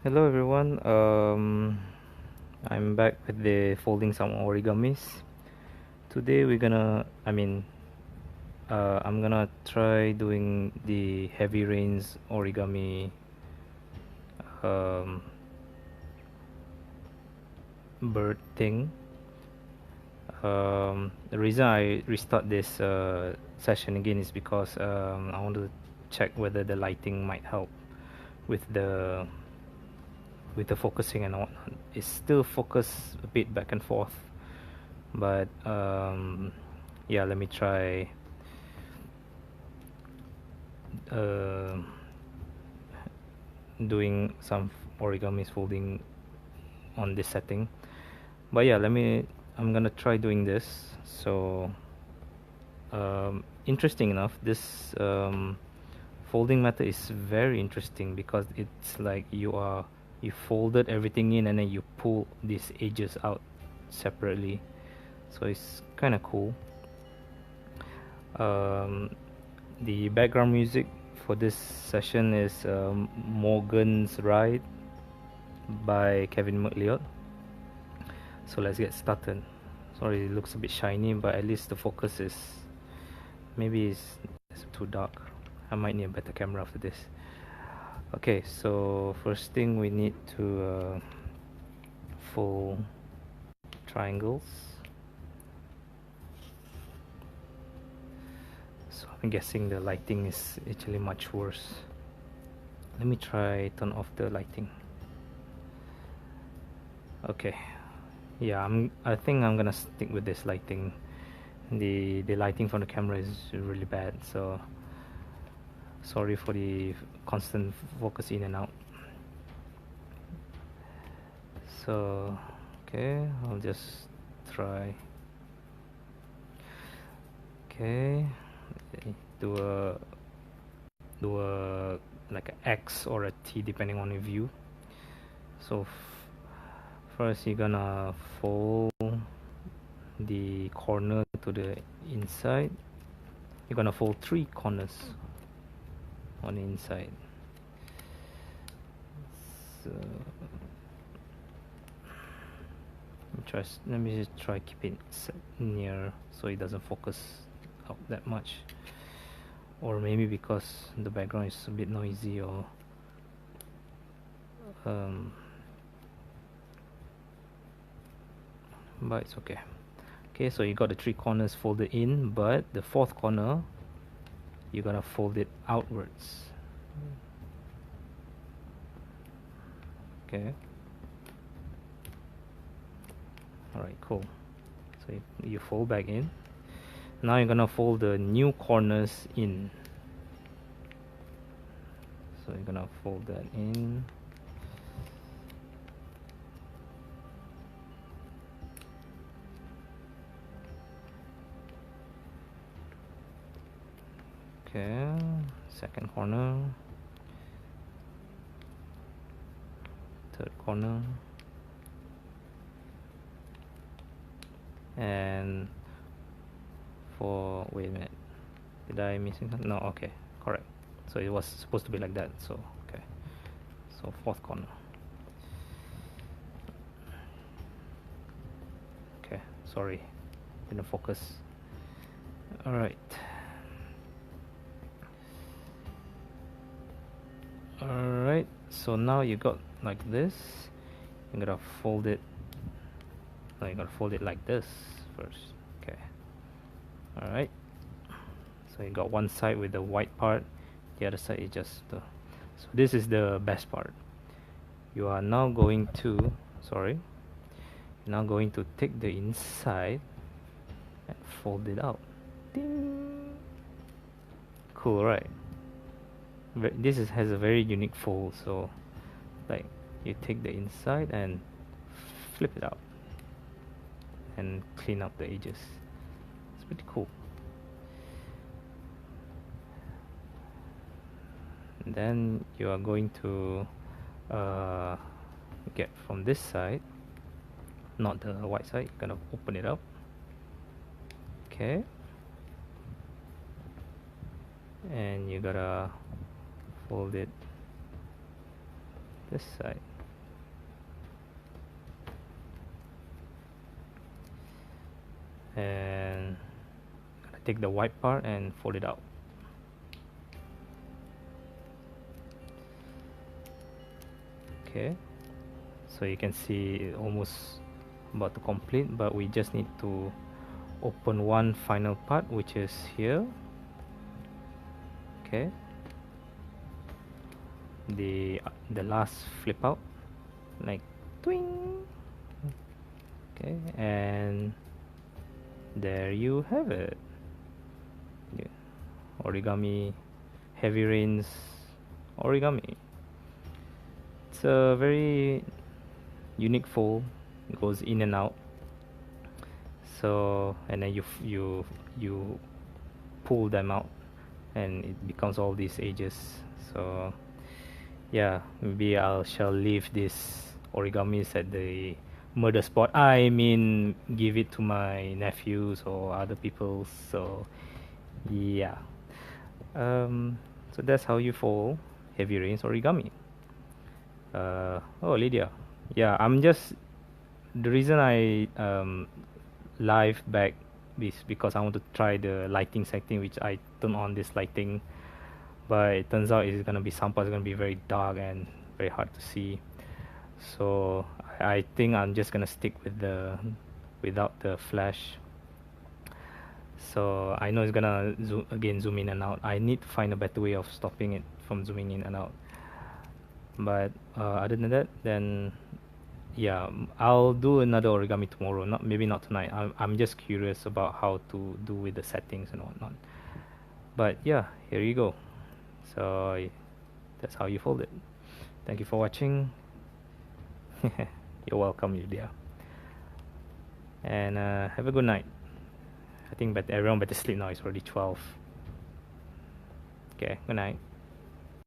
Hello everyone. I'm back with the folding some origamis. Today I'm gonna try doing the heavy rains origami um, bird thing. The reason I restart this session again is because I want to check whether the lighting might help with the focusing and whatnot. It's still focused a bit back and forth, but yeah, let me try doing some origamis folding on this setting. But yeah, I'm gonna try doing this. So interesting enough, this folding method is very interesting because it's like you folded everything in and then you pull these edges out separately, so it's kind of cool. The background music for this session is Morgan's Ride by Kevin MacLeod. So let's get started. Sorry, it looks a bit shiny, but at least the focus is maybe it's too dark. I might need a better camera after this. Okay, so first thing we need to fold triangles. So I'm guessing the lighting is actually much worse. Let me try turn off the lighting. Okay, yeah, I think I'm gonna stick with this lighting. The lighting from the camera is really bad, so sorry for the constant focus in and out. So okay, I'll just try. Okay, do a like an X or a T depending on your view. So first you're gonna fold the corner to the inside. You're gonna fold 3 corners on the inside. So let me just try keep it near so it doesn't focus out that much, or maybe because the background is a bit noisy, or but it's okay. Okay, so you got the 3 corners folded in, but the 4th corner you're gonna fold it outwards. Okay, alright, cool. So you fold back in. Now you're gonna fold the new corners in. So you're gonna fold that in. Okay, second corner, third corner, and wait a minute, did I missing something? No, okay, correct. So it was supposed to be like that, so okay. So 4th corner. Okay, sorry, didn't focus. Alright. Alright, so now you got like this. You're gonna fold it. No, you're gonna fold it like this first. Okay. Alright. So you got one side with the white part, the other side is just the. So this is the best part. You are now going to, you're now going to take the inside and fold it out. Ding! Cool, right? This has a very unique fold. So like you take the inside and flip it out and clean up the edges. It's pretty cool. And then you are going to get from this side, not the white side. You're gonna open it up. Okay, and you gotta fold it this side. and take the white part and fold it out. Okay, so you can see almost about to complete, but we just need to open one final part, which is here. Okay, the last flip out, like twing. Okay, and there you have it. Yeah. Origami, heavy rains origami. It's a very unique fold. It goes in and out. So, and then you pull them out, and it becomes all these edges. So, yeah, maybe I shall leave this origamis at the murder spot. I mean, give it to my nephews or other people. So, yeah. So that's how you fold heavy rains origami. Oh, Lydia. Yeah, I'm just the reason I live back is because I want to try the lighting setting, which I turn on this lighting, but it turns out it's gonna be some parts gonna be very dark and very hard to see. So I think I'm just gonna stick with the without the flash. So I know it's gonna zoom in and out. I need to find a better way of stopping it from zooming in and out. But other than that, then yeah, I'll do another origami tomorrow. Maybe not tonight. I'm just curious about how to do with the settings and whatnot. But yeah, here you go. So that's how you fold it. Thank you for watching. You're welcome, Lydia. And have a good night. I think everyone better sleep now. It's already 12. Okay, good night.